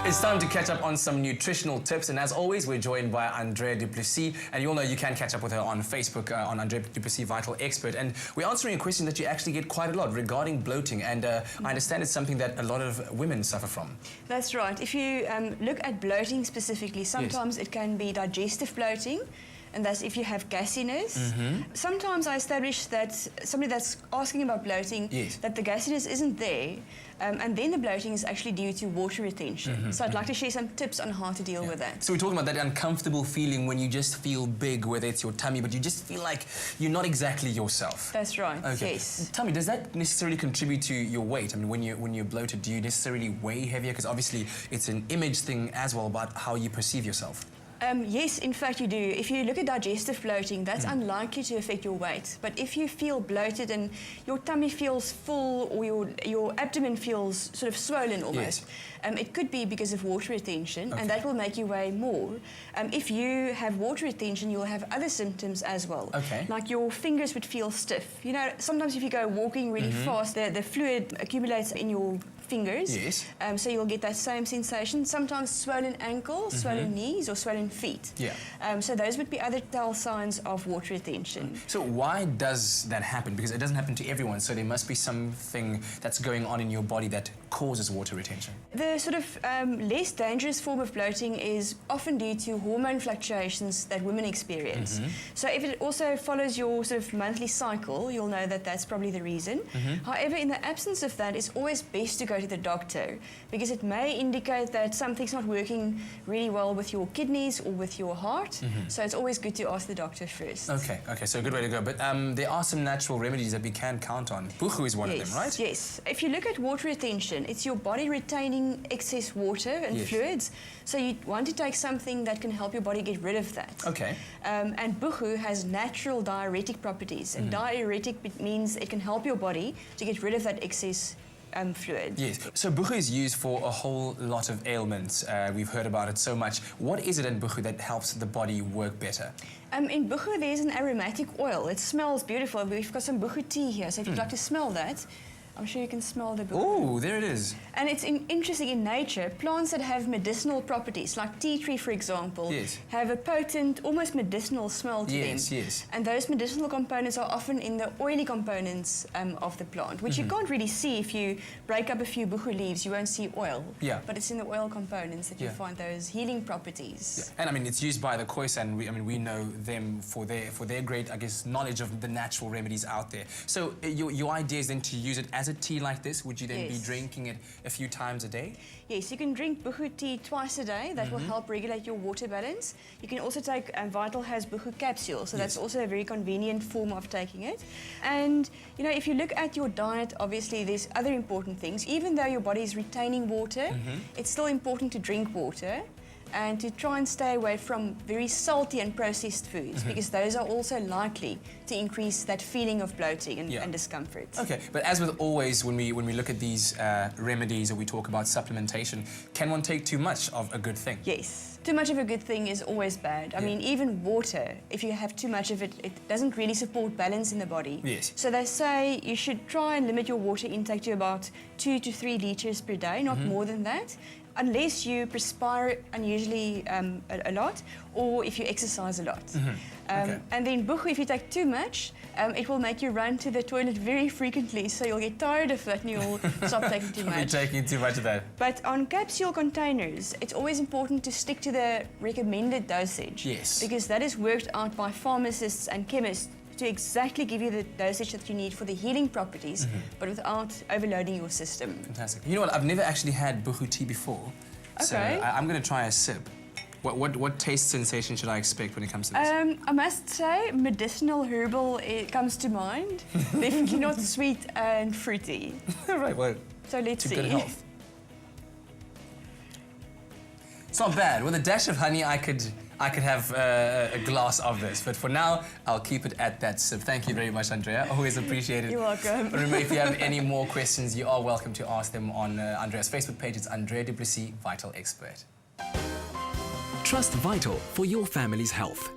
It's time to catch up on some nutritional tips, and as always, we're joined by Andrea du Plessis, and you all know you can catch up with her on Facebook on Andrea du Plessis Vital Expert, and we're answering a question that you actually get quite a lot regarding bloating, and I understand it's something that a lot of women suffer from. That's right. If you look at bloating specifically, sometimes it can be digestive bloating, and that's if you have gassiness. Sometimes I establish that somebody that's asking about bloating, that the gassiness isn't there, and then the bloating is actually due to water retention. So I'd like to share some tips on how to deal with that. So we're talking about that uncomfortable feeling when you just feel big, whether it's your tummy, but you just feel like you're not exactly yourself. That's right, yes. Tell me, does that necessarily contribute to your weight? I mean, when you're bloated, do you necessarily weigh heavier? Because obviously it's an image thing as well about how you perceive yourself. Yes, in fact you do. If you look at digestive bloating, that's unlikely to affect your weight. But if you feel bloated and your tummy feels full or your abdomen feels sort of swollen almost, it could be because of water retention, and that will make you weigh more. If you have water retention, you'll have other symptoms as well. Like your fingers would feel stiff. You know, sometimes if you go walking really fast, the fluid accumulates in your fingers. So you'll get that same sensation. Sometimes swollen ankles, swollen knees, or swollen feet. So those would be other tell signs of water retention. So why does that happen? Because it doesn't happen to everyone, so there must be something that's going on in your body that causes water retention. The sort of less dangerous form of bloating is often due to hormone fluctuations that women experience. So if it also follows your sort of monthly cycle, you'll know that that's probably the reason. However, in the absence of that, it's always best to go to the doctor, because it may indicate that something's not working really well with your kidneys or with your heart. So it's always good to ask the doctor first. Okay, so a good way to go. But there are some natural remedies that we can count on. Buchu is one of them, right? Yes. If you look at water retention, it's your body retaining excess water and fluids. So you want to take something that can help your body get rid of that. And Buchu has natural diuretic properties. And diuretic means it can help your body to get rid of that excess fluid. So Buchu is used for a whole lot of ailments. We've heard about it so much. What is it in Buchu that helps the body work better? In Buchu, there's an aromatic oil. It smells beautiful. We've got some Buchu tea here, so if you'd like to smell that, I'm sure you can smell the Buchu. Oh, there it is. And it's interesting in nature, plants that have medicinal properties, like tea tree, for example, have a potent, almost medicinal smell to them. And those medicinal components are often in the oily components of the plant, which you can't really see. If you break up a few Buchu leaves, you won't see oil. But it's in the oil components that you find those healing properties. And I mean, it's used by the Khoisan, and we know them for their great, I guess, knowledge of the natural remedies out there. So your idea is then to use it as a tea like this? Would you then be drinking it a few times a day? Yes, you can drink Buchu tea twice a day. That will help regulate your water balance. You can also take Vital has Buchu capsules, so that's also a very convenient form of taking it. And you know, if you look at your diet, obviously there's other important things. Even though your body is retaining water, it's still important to drink water, and to try and stay away from very salty and processed foods, because those are also likely to increase that feeling of bloating and discomfort. Okay, but as with always, when we look at these remedies or we talk about supplementation, can one take too much of a good thing? Yes. Too much of a good thing is always bad. I mean, even water, if you have too much of it, it doesn't really support balance in the body. So they say you should try and limit your water intake to about 2 to 3 liters per day, not more than that, unless you perspire unusually a lot, or if you exercise a lot. And then Buchu, if you take too much, it will make you run to the toilet very frequently, so you'll get tired of it and you'll stop taking too much. Taking too much of that. But on capsule containers, it's always important to stick to the recommended dosage. Because that is worked out by pharmacists and chemists to exactly give you the dosage that you need for the healing properties, but without overloading your system. Fantastic. You know what? I've never actually had Buchu tea before, so I'm going to try a sip. What taste sensation should I expect when it comes to this? I must say, medicinal herbal, it comes to mind. Definitely not sweet and fruity. Right. Well, so let's see. Good health. It's not bad. With a dash of honey, I could have a glass of this, but for now, I'll keep it at that sip. Thank you very much, Andrea. Always appreciate it. You're welcome. Remember, if you have any more questions, you are welcome to ask them on Andrea's Facebook page. It's Andrea du Plessis, Vital Expert. Trust Vital for your family's health.